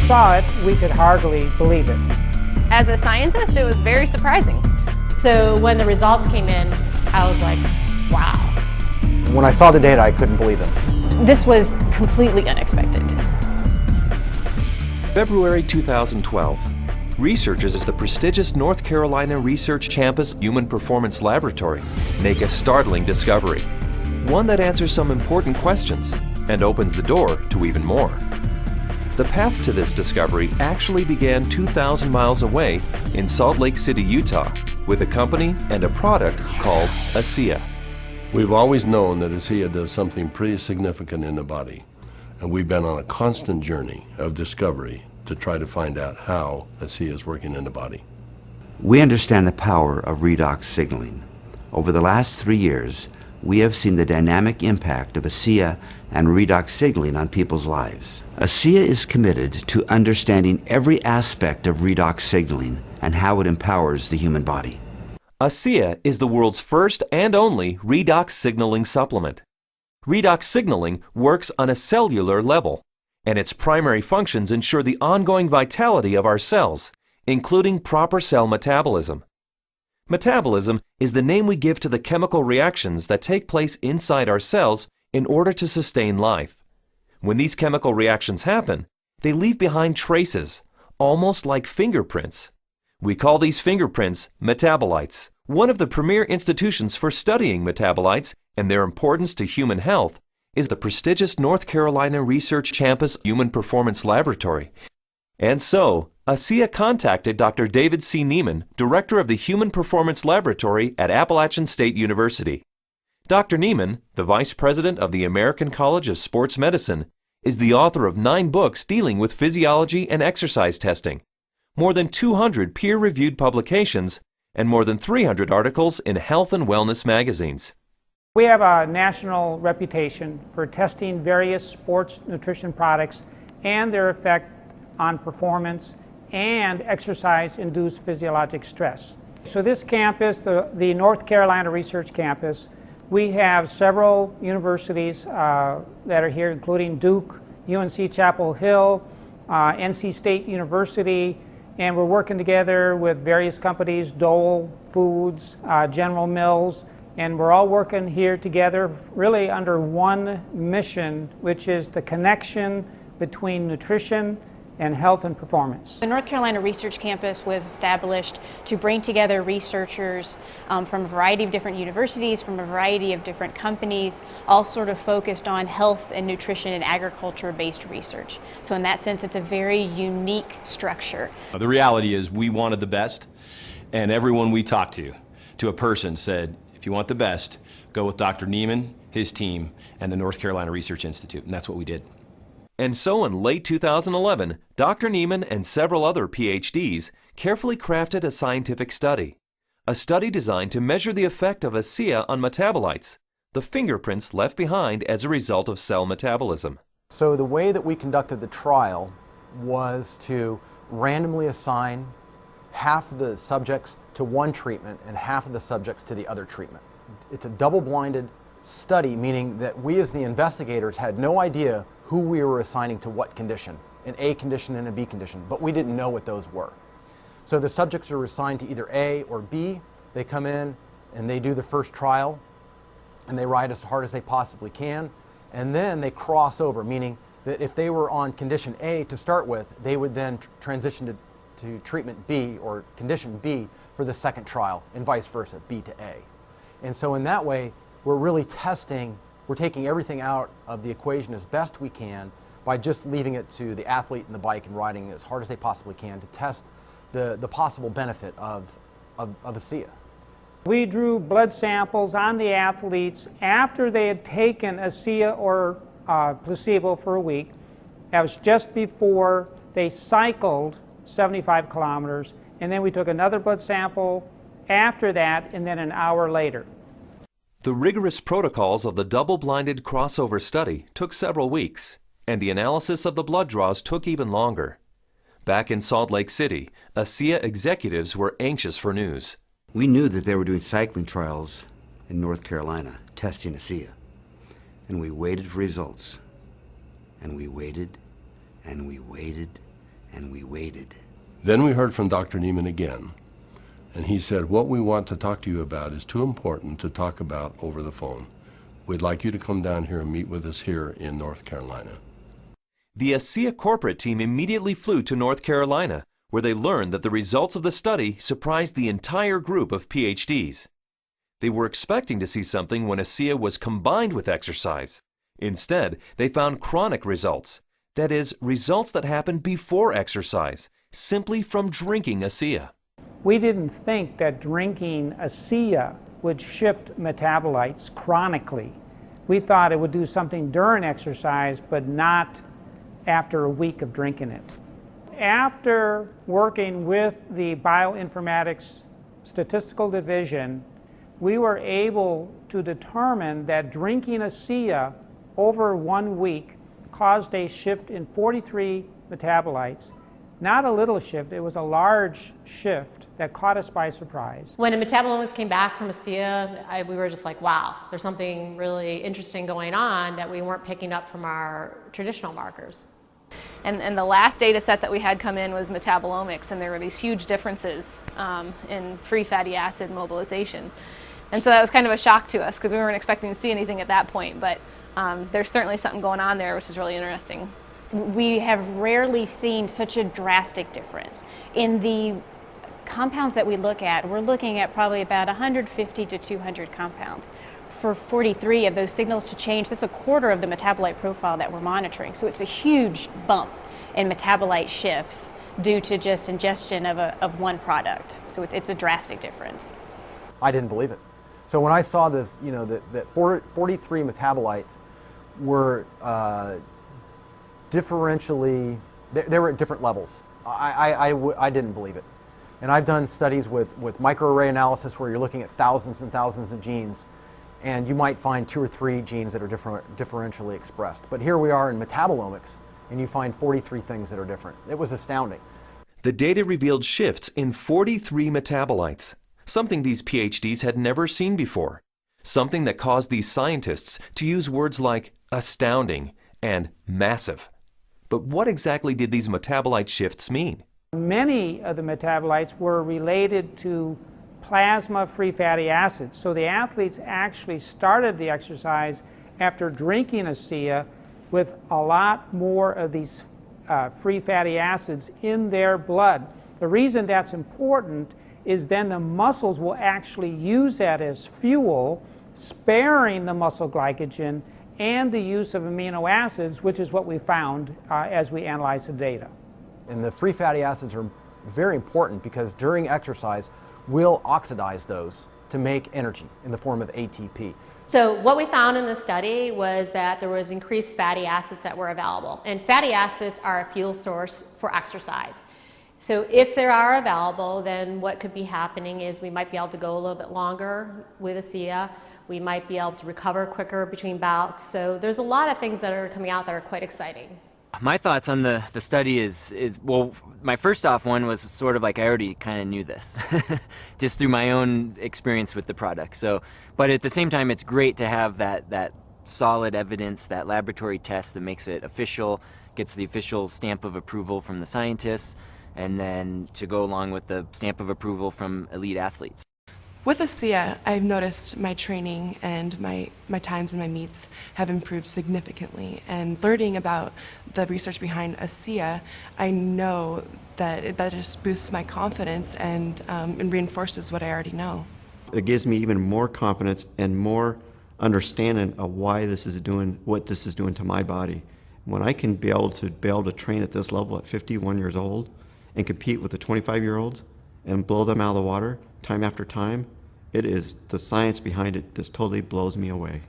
saw it, we could hardly believe it. As a scientist, it was very surprising. So when the results came in, I was like, wow. When I saw the data, I couldn't believe it. This was completely unexpected. February 2012. Researchers at the prestigious North Carolina Research Campus Human Performance Laboratory make a startling discovery. One that answers some important questions and opens the door to even more. The path to this discovery actually began 2,000 miles away in Salt Lake City, Utah, with a company and a product called Asea. We've always known that Asea does something pretty significant in the body, and we've been on a constant journey of discovery to try to find out how Asea is working in the body. We understand the power of redox signaling. Over the last 3 years, we have seen the dynamic impact of Asea and redox signaling on people's lives. Asea is committed to understanding every aspect of redox signaling and how it empowers the human body. Asea is the world's first and only redox signaling supplement. Redox signaling works on a cellular level, and its primary functions ensure the ongoing vitality of our cells, including proper cell metabolism. Metabolism is the name we give to the chemical reactions that take place inside our cells in order to sustain life. When these chemical reactions happen, they leave behind traces, almost like fingerprints. We call these fingerprints metabolites. One of the premier institutions for studying metabolites and their importance to human health is the prestigious North Carolina Research Campus Human Performance Laboratory. And so, Asea contacted Dr. David C. Neiman, director of the Human Performance Laboratory at Appalachian State University. Dr. Neiman, the vice president of the American College of Sports Medicine, is the author of 9 books dealing with physiology and exercise testing, more than 200 peer-reviewed publications, and more than 300 articles in health and wellness magazines. We have a national reputation for testing various sports nutrition products and their effect on performance and exercise-induced physiologic stress. So this campus, the North Carolina Research Campus, we have several universities that are here, including Duke, UNC Chapel Hill, NC State University, and we're working together with various companies, Dole Foods, General Mills, and we're all working here together really under one mission, which is the connection between nutrition and health and performance. The North Carolina Research Campus was established to bring together researchers from a variety of different universities, from a variety of different companies, all sort of focused on health and nutrition and agriculture-based research. So in that sense, it's a very unique structure. The reality is we wanted the best, and everyone we talked to a person said, if you want the best, go with Dr. Neiman, his team, and the North Carolina Research Institute, and that's what we did. And so in late 2011, Dr. Neiman and several other PhDs carefully crafted a scientific study. A study designed to measure the effect of Asea on metabolites, the fingerprints left behind as a result of cell metabolism. So the way that we conducted the trial was to randomly assign half of the subjects to one treatment and half of the subjects to the other treatment. It's a double-blinded study, meaning that we as the investigators had no idea who we were assigning to what condition, an A condition and a B condition, but we didn't know what those were. So the subjects are assigned to either A or B. They come in and they do the first trial and they ride as hard as they possibly can, and then they cross over, meaning that if they were on condition A to start with, they would then transition to treatment B or condition B for the second trial, and vice versa, B to A. And so in that way, we're really testing, we're taking everything out of the equation as best we can by just leaving it to the athlete and the bike and riding as hard as they possibly can to test the possible benefit of Asea. We drew blood samples on the athletes after they had taken Asea or placebo for a week. That was just before they cycled 75 kilometers, and then we took another blood sample after that, and then an hour later. The rigorous protocols of the double-blinded crossover study took several weeks, and the analysis of the blood draws took even longer. Back in Salt Lake City, Asea executives were anxious for news. We knew that they were doing cycling trials in North Carolina, testing Asea. And we waited for results. And we waited, and we waited, and we waited. Then we heard from Dr. Neiman again, and he said, what we want to talk to you about is too important to talk about over the phone. We'd like you to come down here and meet with us here in North Carolina. The Asea corporate team immediately flew to North Carolina, where they learned that the results of the study surprised the entire group of PhDs. They were expecting to see something when Asea was combined with exercise. Instead, they found chronic results. That is, results that happen before exercise, simply from drinking Asea. We didn't think that drinking Asea would shift metabolites chronically. We thought it would do something during exercise, but not after a week of drinking it. After working with the bioinformatics statistical division, we were able to determine that drinking Asea over 1 week caused a shift in 43 metabolites. Not a little shift, it was a large shift that caught us by surprise. When the metabolomics came back from Asea, we were just like, wow, there's something really interesting going on that we weren't picking up from our traditional markers. And the last data set that we had come in was metabolomics, and there were these huge differences in free fatty acid mobilization. And so that was kind of a shock to us because we weren't expecting to see anything at that point, but there's certainly something going on there which is really interesting. We have rarely seen such a drastic difference. In the compounds that we look at, we're looking at probably about 150 to 200 compounds. For 43 of those signals to change, that's a quarter of the metabolite profile that we're monitoring. So it's a huge bump in metabolite shifts due to just ingestion of one product. So it's a drastic difference. I didn't believe it. So when I saw this, you know, that 43 metabolites were differentially, they were at different levels. I didn't believe it. And I've done studies with microarray analysis where you're looking at thousands and thousands of genes, and you might find 2 or 3 genes that are differentially expressed. But here we are in metabolomics, and you find 43 things that are different. It was astounding. The data revealed shifts in 43 metabolites, something these PhDs had never seen before, something that caused these scientists to use words like astounding and massive. But what exactly did these metabolite shifts mean? Many of the metabolites were related to plasma free fatty acids. So the athletes actually started the exercise after drinking Asea with a lot more of these free fatty acids in their blood. The reason that's important is then the muscles will actually use that as fuel, sparing the muscle glycogen and the use of amino acids, which is what we found as we analyzed the data. And the free fatty acids are very important because during exercise, we'll oxidize those to make energy in the form of ATP. So what we found in the study was that there was increased fatty acids that were available. And fatty acids are a fuel source for exercise. So if they are available, then what could be happening is we might be able to go a little bit longer with Asea. We might be able to recover quicker between bouts. So there's a lot of things that are coming out that are quite exciting. My thoughts on the study is, well, my first off one was sort of like I already kind of knew this, just through my own experience with the product. So, but at the same time, it's great to have that solid evidence, that laboratory test that makes it official, gets the official stamp of approval from the scientists, and then to go along with the stamp of approval from elite athletes. With Asea, I've noticed my training and my times and my meets have improved significantly. And learning about the research behind Asea, I know that just boosts my confidence and reinforces what I already know. It gives me even more confidence and more understanding of why this is doing what this is doing to my body. When I can be able to train at this level at 51 years old and compete with the 25-year-olds and blow them out of the water time after time, it is the science behind it just totally blows me away.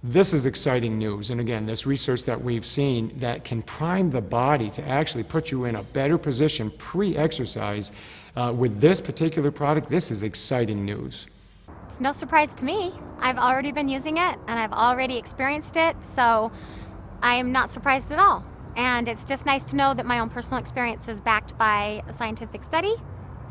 This is exciting news, and again, this research that we've seen that can prime the body to actually put you in a better position pre-exercise with this particular product, this is exciting news. It's no surprise to me. I've already been using it and I've already experienced it, so I am not surprised at all. And it's just nice to know that my own personal experience is backed by a scientific study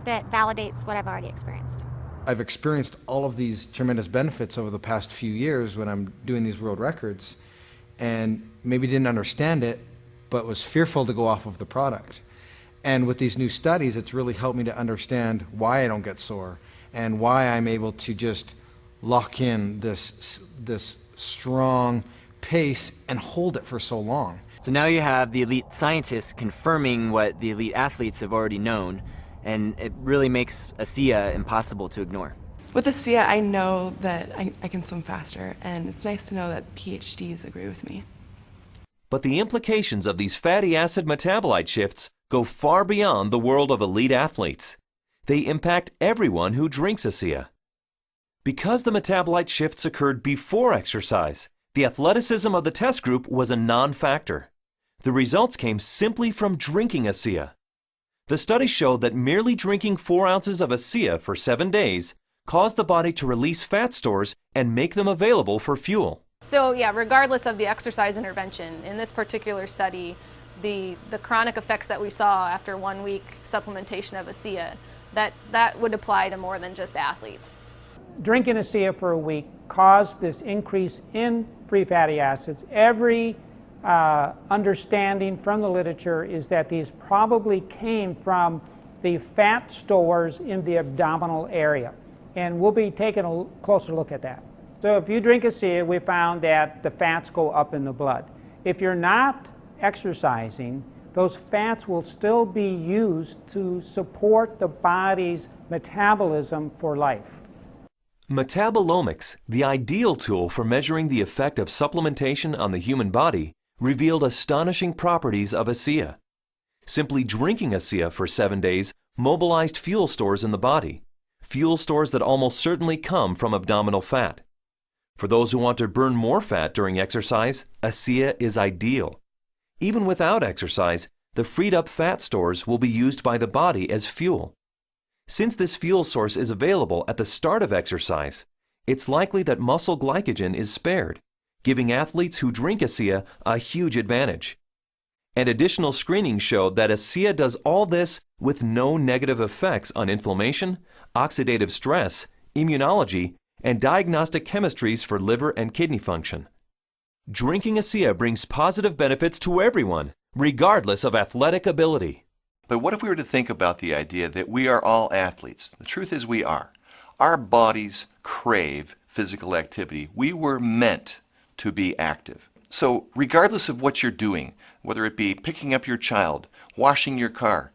that validates what I've already experienced. I've experienced all of these tremendous benefits over the past few years when I'm doing these world records, and maybe didn't understand it, but was fearful to go off of the product. And with these new studies, it's really helped me to understand why I don't get sore and why I'm able to just lock in this strong pace and hold it for so long. So now you have the elite scientists confirming what the elite athletes have already known, and it really makes Asea impossible to ignore. With Asea, I know that I can swim faster, and it's nice to know that PhDs agree with me. But the implications of these fatty acid metabolite shifts go far beyond the world of elite athletes. They impact everyone who drinks Asea. Because the metabolite shifts occurred before exercise, the athleticism of the test group was a non-factor. The results came simply from drinking Asea. The study showed that merely drinking 4 ounces of Asea for 7 days caused the body to release fat stores and make them available for fuel. So yeah, regardless of the exercise intervention, in this particular study, the chronic effects that we saw after 1 week supplementation of Asea, that would apply to more than just athletes. Drinking Asea for a week caused this increase in free fatty acids. Every understanding from the literature is that these probably came from the fat stores in the abdominal area. And we'll be taking a closer look at that. So if you drink Asea, we found that the fats go up in the blood. If you're not exercising, those fats will still be used to support the body's metabolism for life. Metabolomics, the ideal tool for measuring the effect of supplementation on the human body, revealed astonishing properties of Asea. Simply drinking Asea for 7 days mobilized fuel stores in the body, fuel stores that almost certainly come from abdominal fat. For those who want to burn more fat during exercise, Asea is ideal. Even without exercise, the freed up fat stores will be used by the body as fuel. Since this fuel source is available at the start of exercise, it's likely that muscle glycogen is spared, giving athletes who drink Asea a huge advantage. And additional screening showed that Asea does all this with no negative effects on inflammation, oxidative stress, immunology, and diagnostic chemistries for liver and kidney function. Drinking Asea brings positive benefits to everyone, regardless of athletic ability. But what if we were to think about the idea that we are all athletes? The truth is we are. Our bodies crave physical activity. We were meant to be active. So regardless of what you're doing, whether it be picking up your child, washing your car,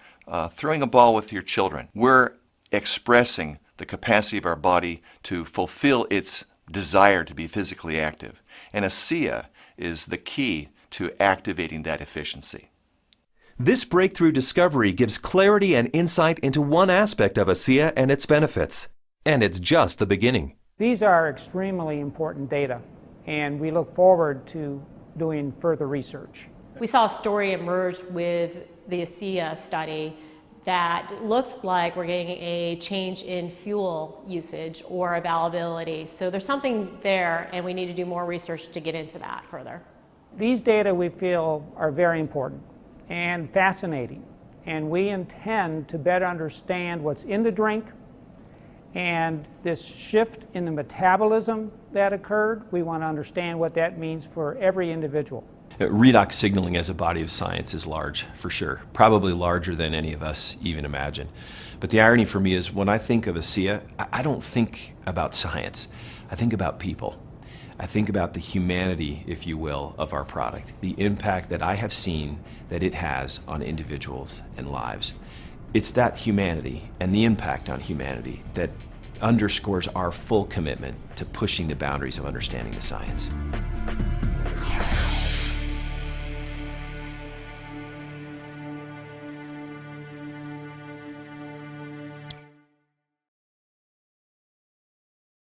throwing a ball with your children, we're expressing the capacity of our body to fulfill its desire to be physically active. And Asea is the key to activating that efficiency. This breakthrough discovery gives clarity and insight into one aspect of Asea and its benefits. And it's just the beginning. These are extremely important data, and we look forward to doing further research. We saw a story emerge with the Asea study that looks like we're getting a change in fuel usage or availability. So there's something there, and we need to do more research to get into that further. These data we feel are very important and fascinating, and we intend to better understand what's in the drink and this shift in the metabolism that occurred. We want to understand what that means for every individual. Redox signaling as a body of science is large, for sure. Probably larger than any of us even imagine. But the irony for me is when I think of Asea, I don't think about science. I think about people. I think about the humanity, if you will, of our product, the impact that I have seen that it has on individuals and lives. It's that humanity and the impact on humanity that underscores our full commitment to pushing the boundaries of understanding the science.